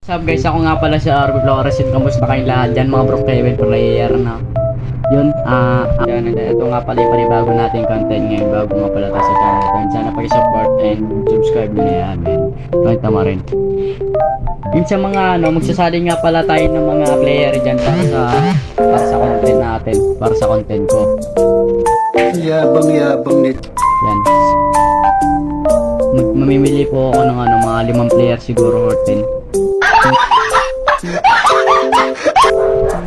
What's up guys, ako nga pala si Arby Flores and kamusta kayong lahat dyan mga bro Kevin player na yun, ito nga pala yung panibago nating content ngayon bago nga pala tayo sa channel ito and sana pag-support and subscribe nyo na yan and comment mo rin yun sa mga magsasali nga pala tayo ng mga player dyan para sa content natin, para sa content ko. Yabang nito. Yan, mamimili po ako ng mga 5 player siguro or 10.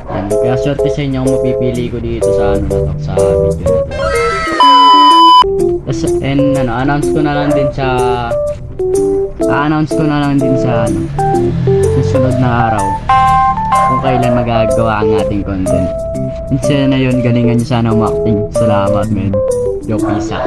Yan, kaya swerte sa inyo kung mapipili ko dito sa sa video na to. Tas, and announce ko na lang din sa susunod na araw kung kailan magagawa ang ating content. Minsan na yun, galingan nyo sana umakting. Salamat men. Yo, peace out.